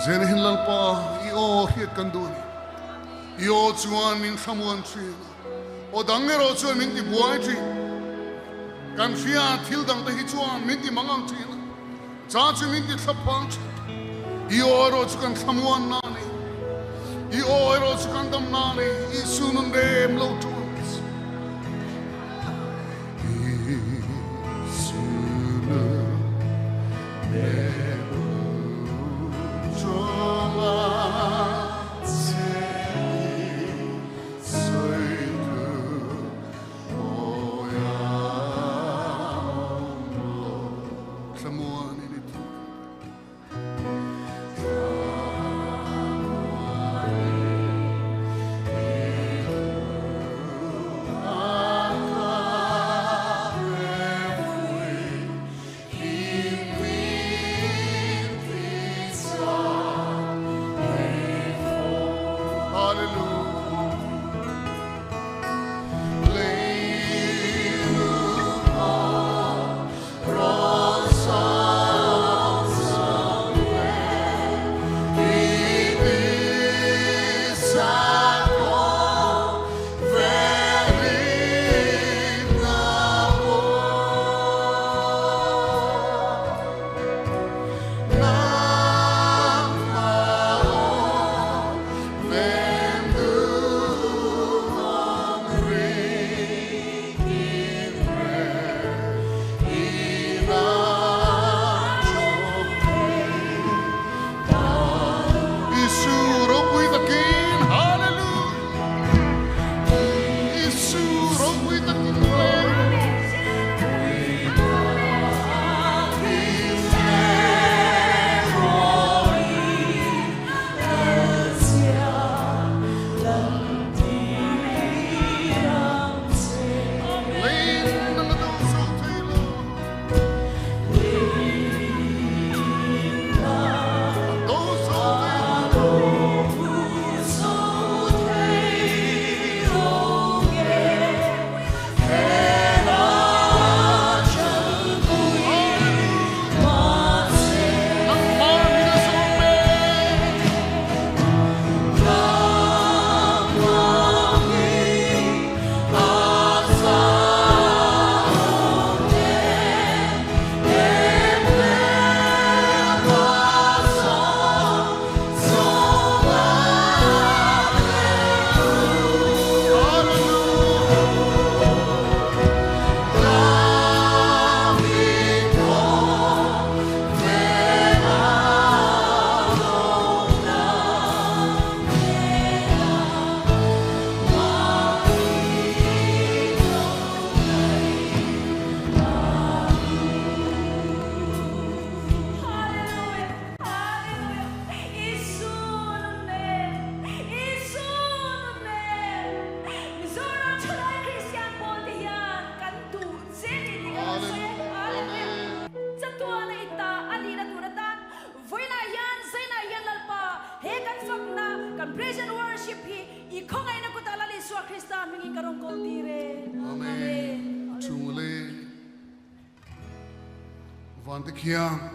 Zen hinlalpa io hiet kanduni. Io chuan min khamuan tri. O dangero chuan min ti buai tri. Kan fia thil dang te hi chuan min ti mangang tri. Cha chu min ti thapang tri. Io ro chu kan khamuan na ni. Io ro chu kan dam na ni. I sunun dem lo tu.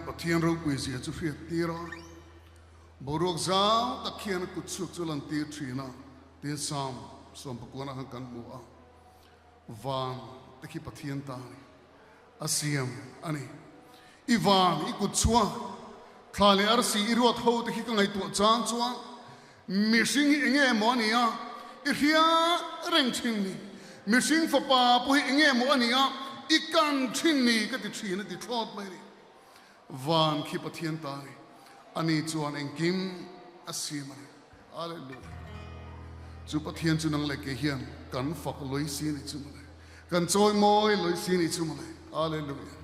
PATHIAN ro kuisi chu fi tira borok zau takhian ku chuk chulan ti thina tin sam som pakona han kan mu a van takhi PATHIAN ta ni asiam ani ivan iku chua khale arsi irot ho takhi ka ngai tu chan chua missing enge monia ihia reng thin ni missing fa pa pu enge monia ikan thin ni ka ti thina ti thot mai Van ki PATHIAN tari ani chuan engkim asimani hallelujah chu PATHIAN chu nang leke hian kan fak loi sin chu male kan choi moi loi sin chu male hallelujah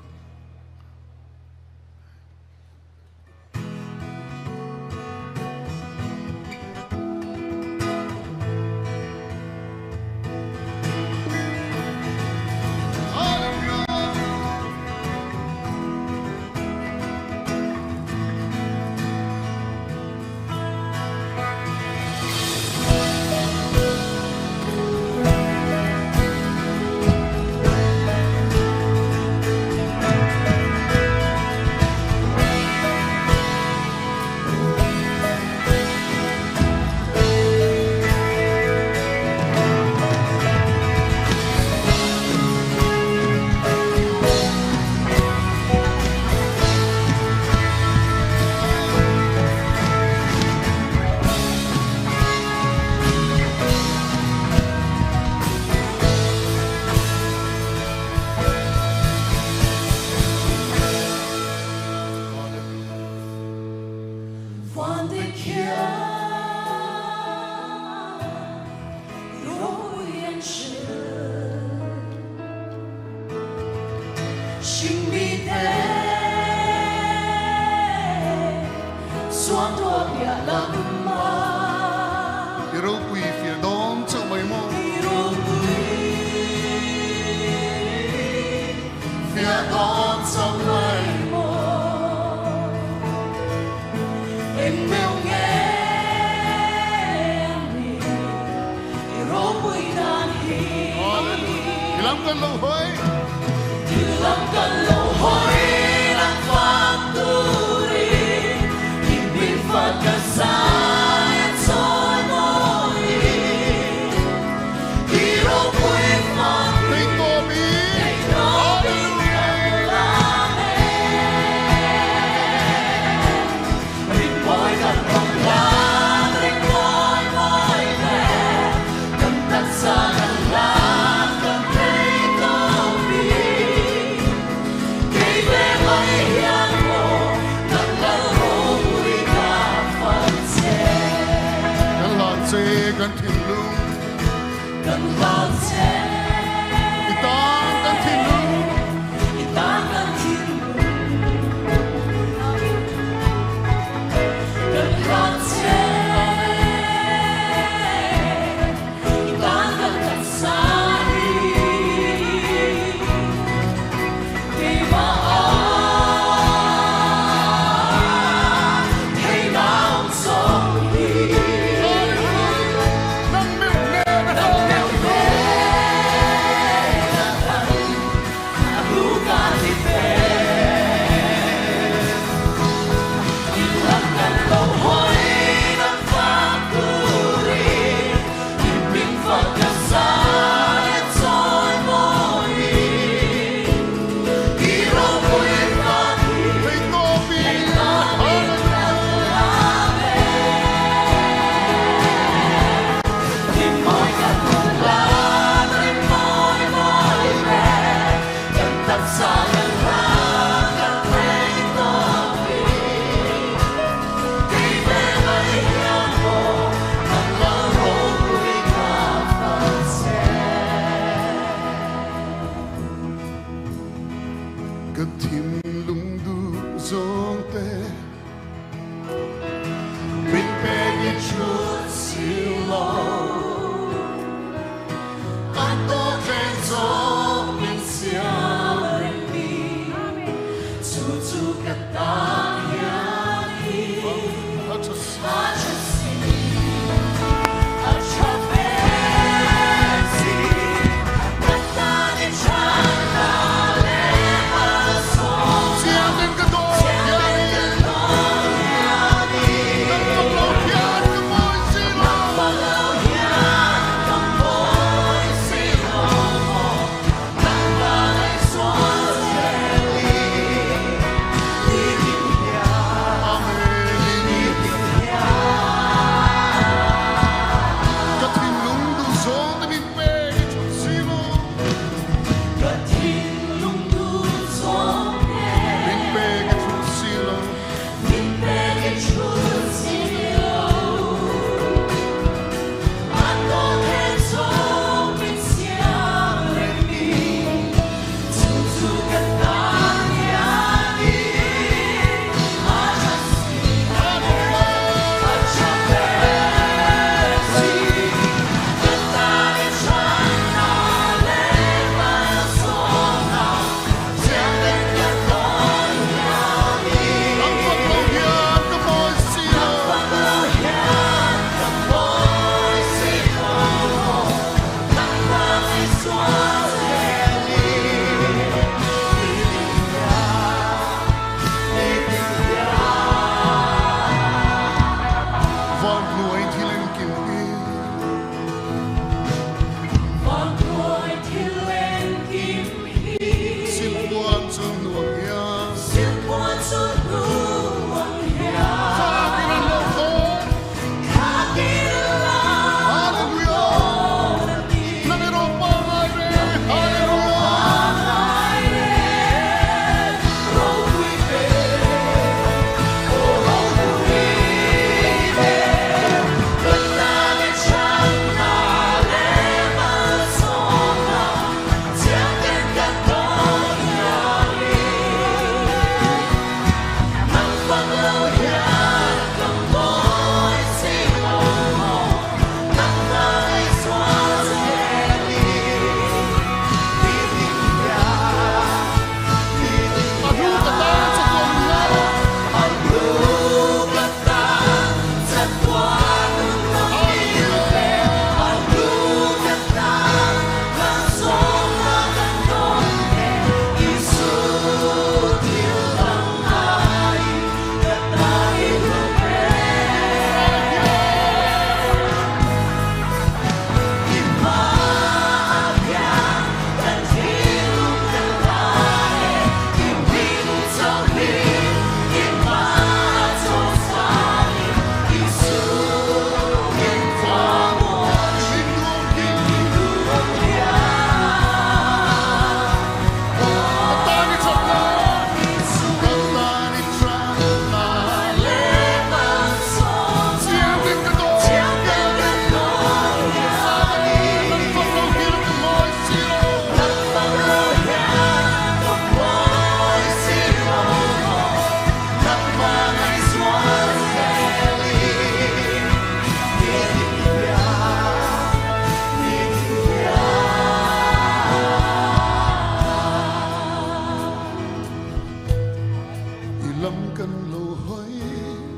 lâm cần lâu hối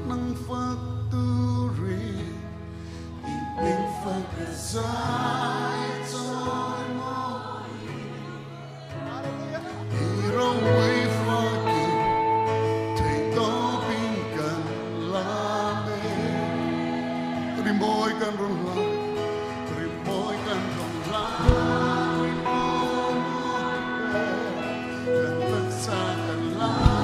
nắng phát tu ri mình phát cái dài trôi mỏi đi rong quay pha kỳ thấy to bình cần la mê rim boy cần rong la rim boy cần rong la rim boy cần vật xa cần la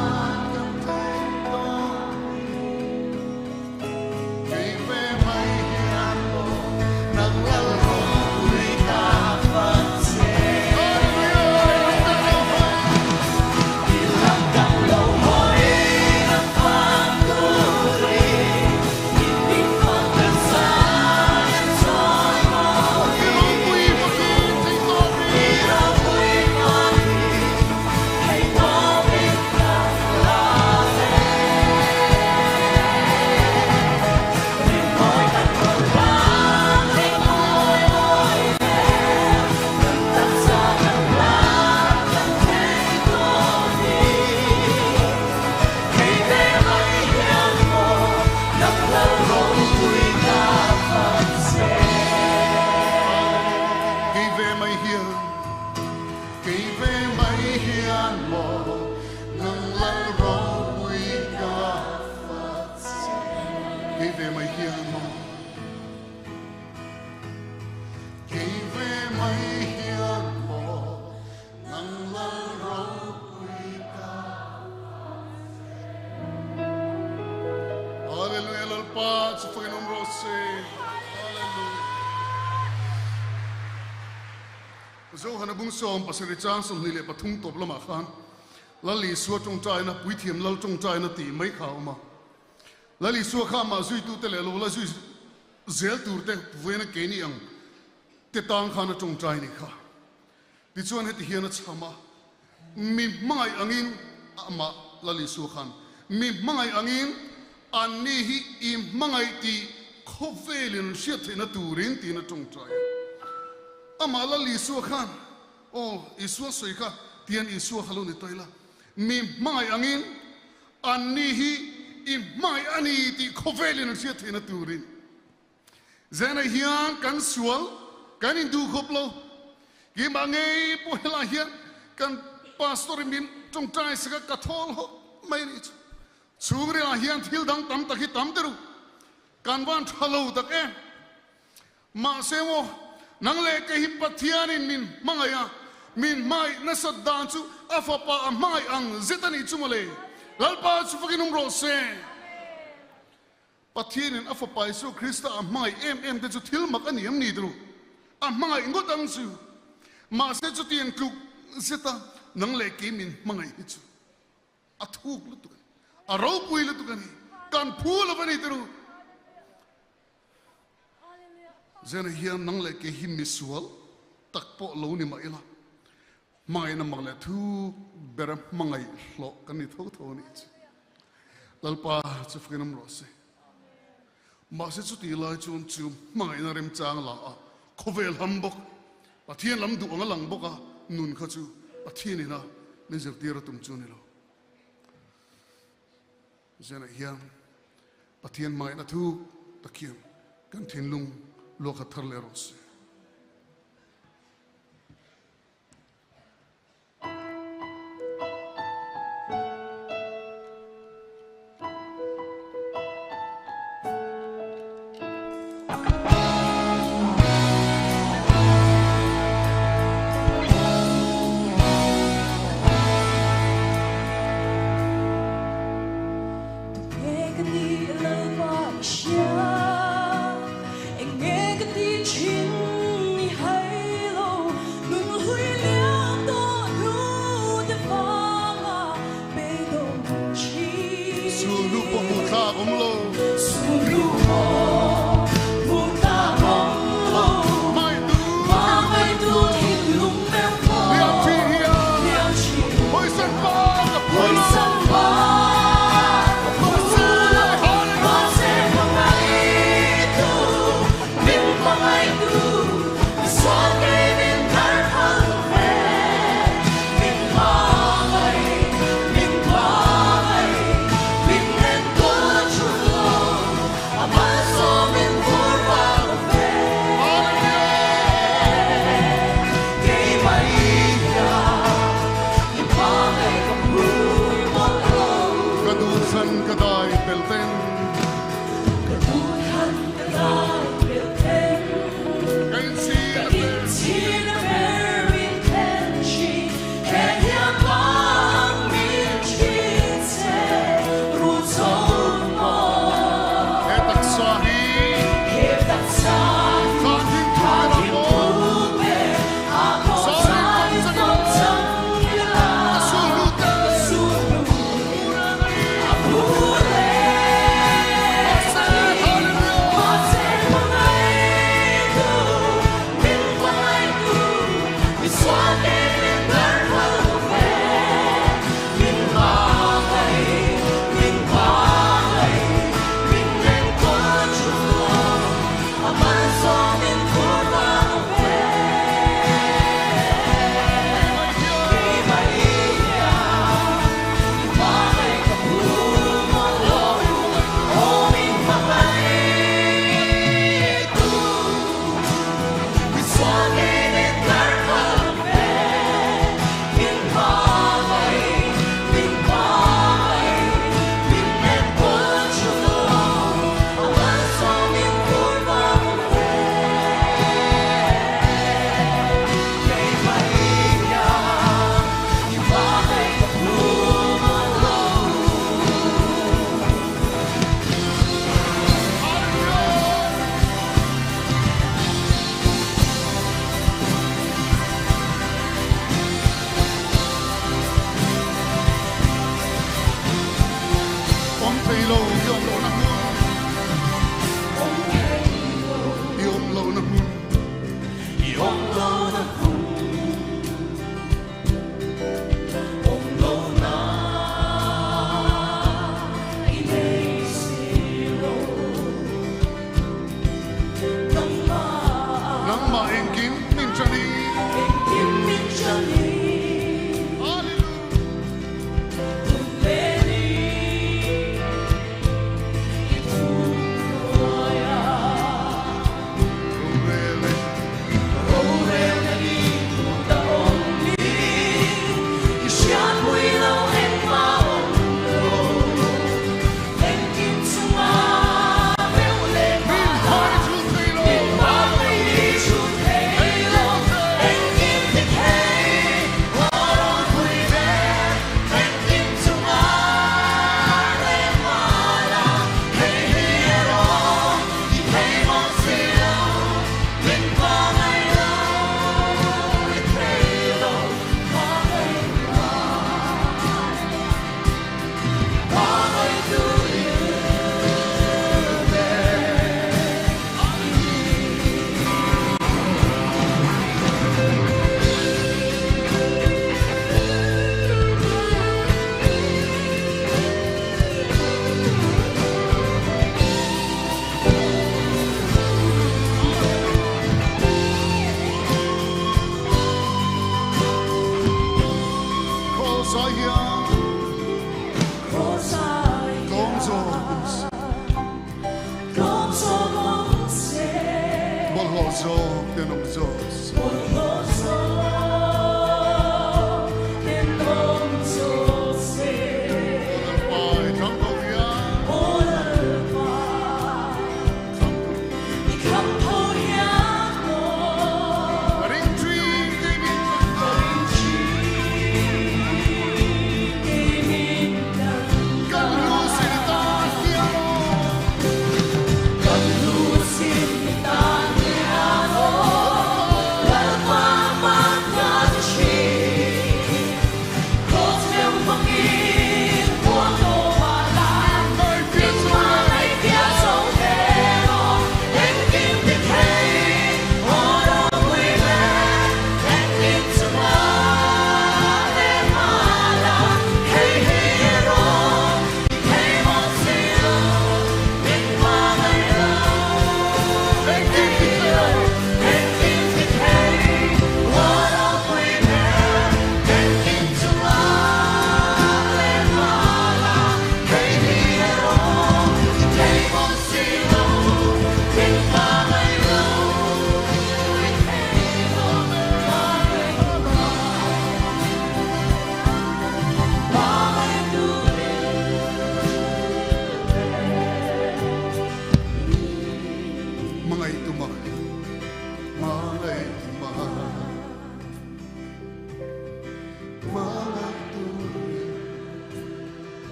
zo hana bung som pasari chang som ni le pathung top lama khan lali suwa tong chai na pui thiam lal tong chai na ti mai khaw ma lali suwa kha ma zui tu te le lo la zui zel tur te vuena ke ni ang te tang khana tong chai ni kha ti chuan he ti hian chama mi mai angin ama lali suwa khan mi mai angin an ni hi I mangai ti khovelin sia the na turin ti na tong chai ama la li su khan o isu soi kha tian isu halu ni toila mi mai angin anni hi I mai ani ti khovelin sia thina turin zena hian kan sual kan indu khoplo gi mangai pohla hian kan pastor min tong trai saka kathol ho mai ni chugri a hian thil dang tam takhi tam teru kan van thalo tak e ma semo nang le ke hi pathian in min mai na saddan chu afapa mai ang zetani chumale lalpa chu fakinum ro se pathian in afapa Isu Krista mai em te chu thil mak ani am ni dru mai ngot ang chu ma se chu tien kluk zeta nang le ke min mangai hi chu athuk lu tu aro pui lu tu kani kan phul bani dru zena hian nang le ke hi misual takpo lo ni mai la mai na mang le thu ber mangai hlo kan ni tho tho ni lalpa chu fkinam ro se ma se chu ti lai chun chu mai na rem chang la a khovel hambok pathian lam du anga lang boka nun kha chu pathian ina ni zer tira tum chu ni lo zena hian pathian mai na thu takiam kan thin lung lo khathar le ros rai pelten kain si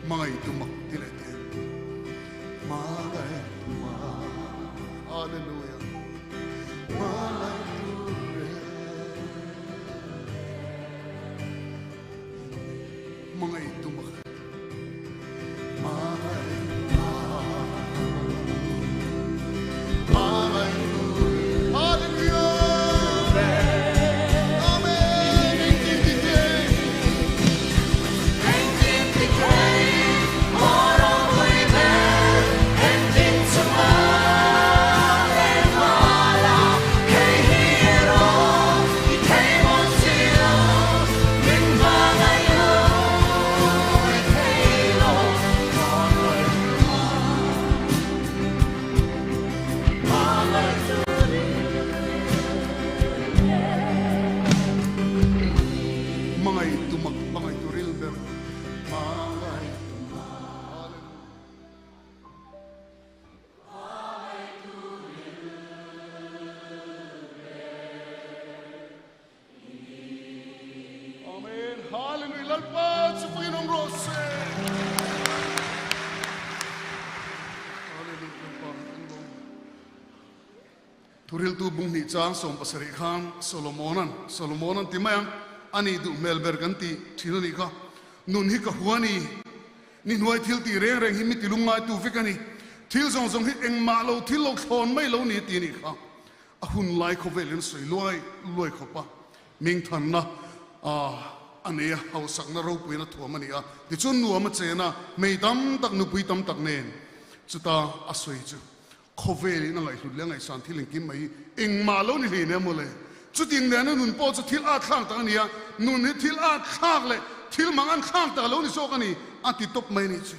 Mga itumak tilete. Mga itumak. Hallelujah. Mga mga itumak. Mga Turil tu bung ni chang som pasari khan Solomonan timayang ani du melber ganti thino ni ka nun hi ka huani ni nuai thil ti reng reng himi ti lungai tu fikani thil zong zong hi eng ma lo thil lo thon mai lo ni ti ni ka a hun lai kho velin soi loi kho pa ming than na ania hau sak na ro puina thuam ani a ti chun nu ama chena mei dam tak nu pui tam tak nen chuta asoi chu khove na ngai hlut le ngai san thil kim mai eng ma lo ni le ne mo le chu ting ne nun po chu thil a thlang ta ania nun ni thil a thak le thil mangan khang ta lo ni so kani ati top mai ni chu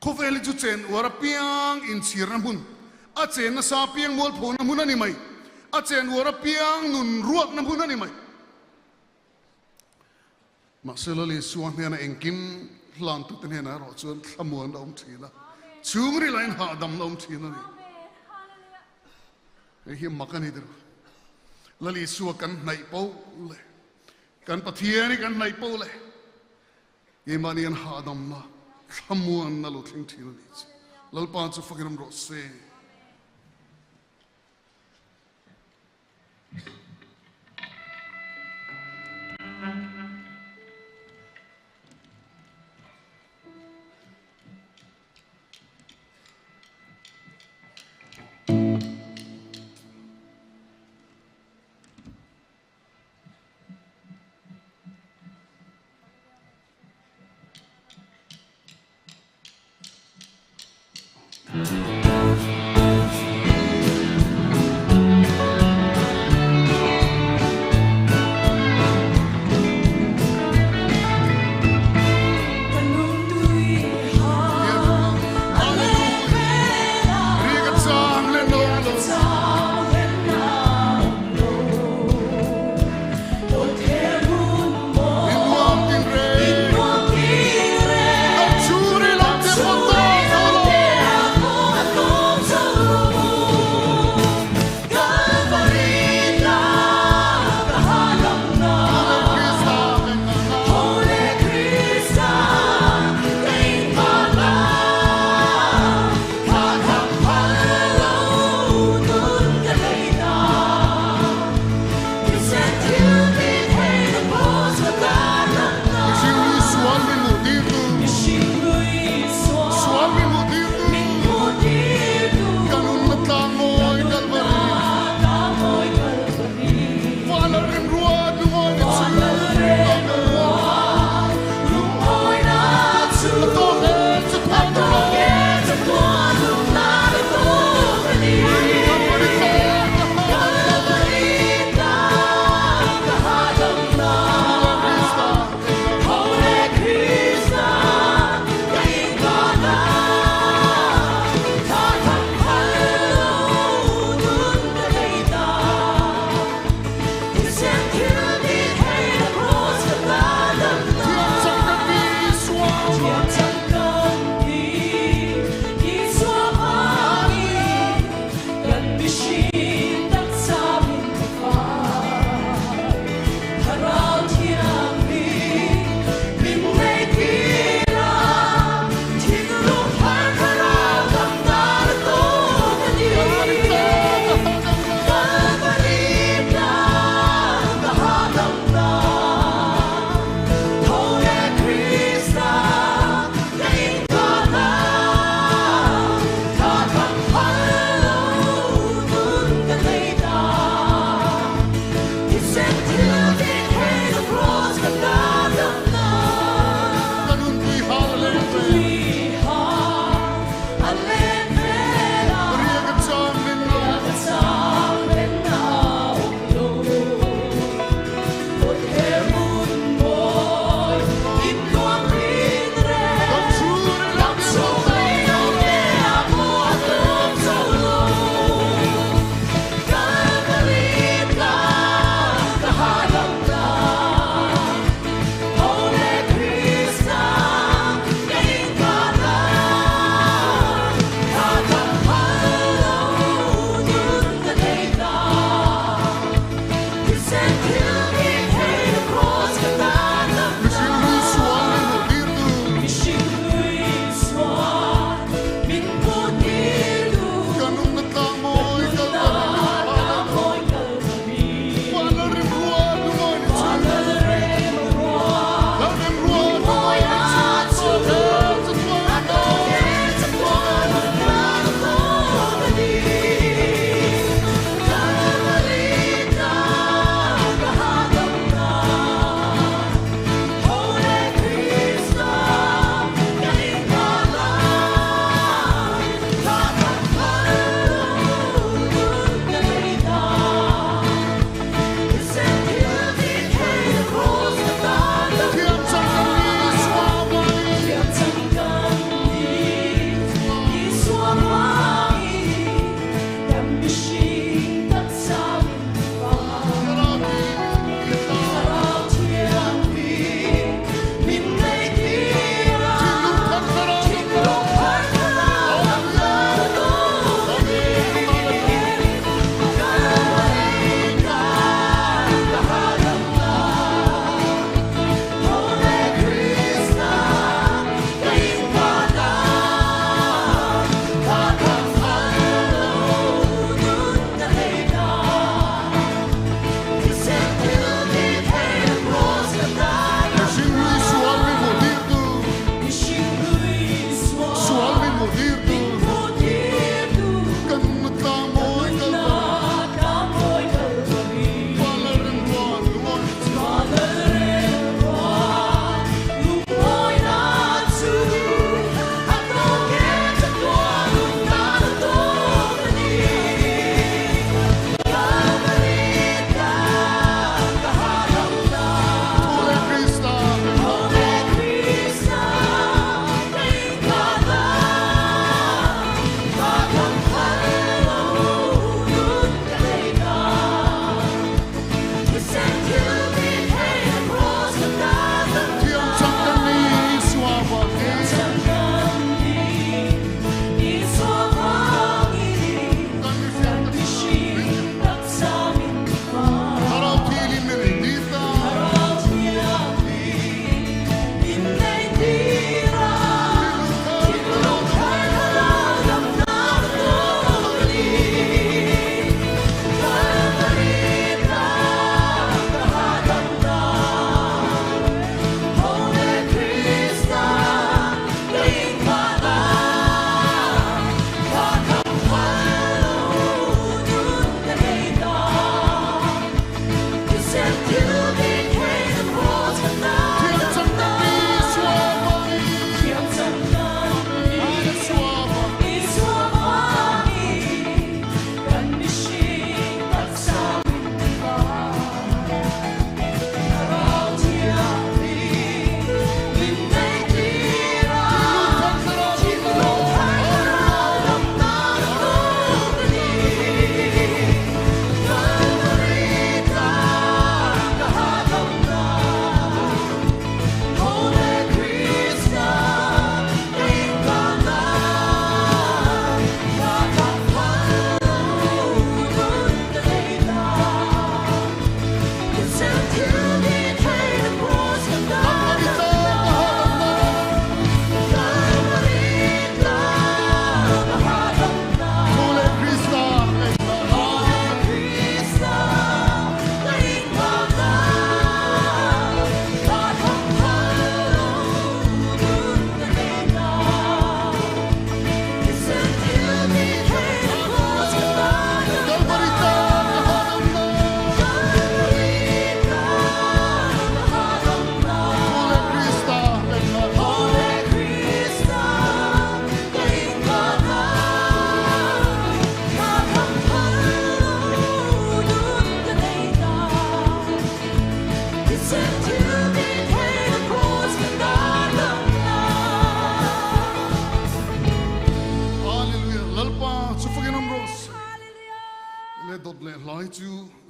khove li chu chen wara piang in sir na mun a chen na sa piang mol phon na mun ani mai a chen wara piang nun ruak na mun ani mai ma selo li suang ne na engkim hlan tu ten na ro chuan thamuan om thila chungri lain ha dam om thina ni hi makani der lali suwa kan nai po le kan pathiani kan nai po le ye manian ha dam ma thamuan na lo thing thina ni lal pa chu fakiram ro se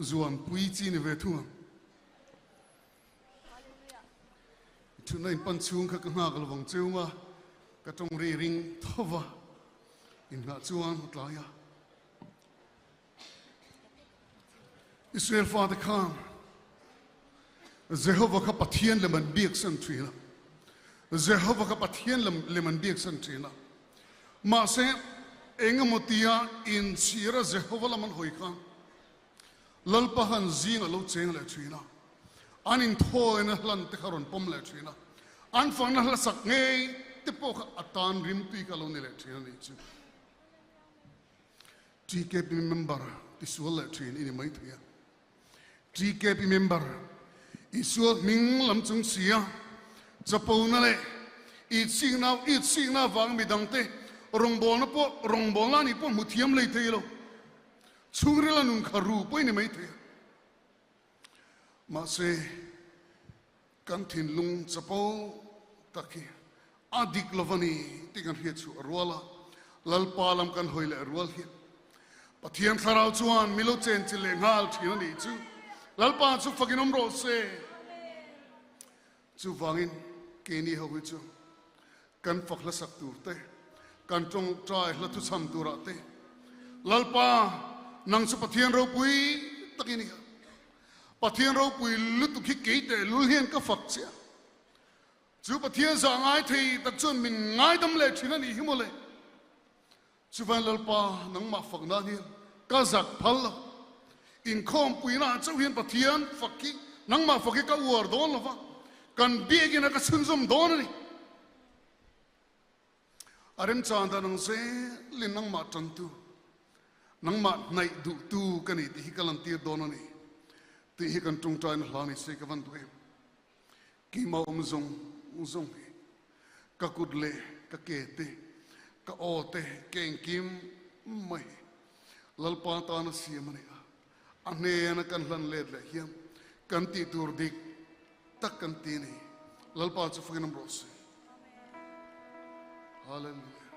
zuan pui chi ni ve thua chu nai pan chung kha ka nga kal wang cheunga ka tong ri ring thowa in nga chuan tlaya Israel Father come Jehovah ka pathian leman biak san trina Jehovah ka pathian leman biak san trina ma se engamotia in sira Jehovah laman hoi khan lalpahan zinga lo cheng le trina anin thoi na hlan te kharon pom le trina an fang na hla sak ngei te po kha atan rim tui ka lo ne le trina ni chu TKP member tisual le trina ini mai thia TKP member isual ming lam chung sia chapo na le it sing na wang mi dang te rong bol na ni po muthiam le te lo chungri la nun kharu po ni mai the ma se kan thin lung chapo taki adik lovani ti kan hiat chu arwala lalpa lam kan hoile arwal hi pathian tharau chuan milo chen chile ngal thina ni chu lalpa chu fakinom ro se chu wangin keni ho chu kan fakla sak tur te kan tong trai la tu sam tur te lalpa nang su pathian ro pui takini pathian ro pui lu tu khi ke te lu hian ka fak sia chu pathian za ngai thei tak chun min ngai dam le thina ni hi mo le chu van lalpa nang ma fak na ni ka zak phal Inkhawmpui na chau hian pathian fakki nang ma fakki ka war don lova kan biegina ka sunzum don ni arem chanda nang se lin nang ma tantu nang ma nai du tu kani ti hi kalan tir don ni ti hi kan tung tain hlani se ka van tu ki ma zong ka kudle ka kete ka ote ken kim mai lalpa ta na siamani ane na kan hlan le hiam kan ti tur dik tak kan ti ni lalpa chu fakinam ros hallelujah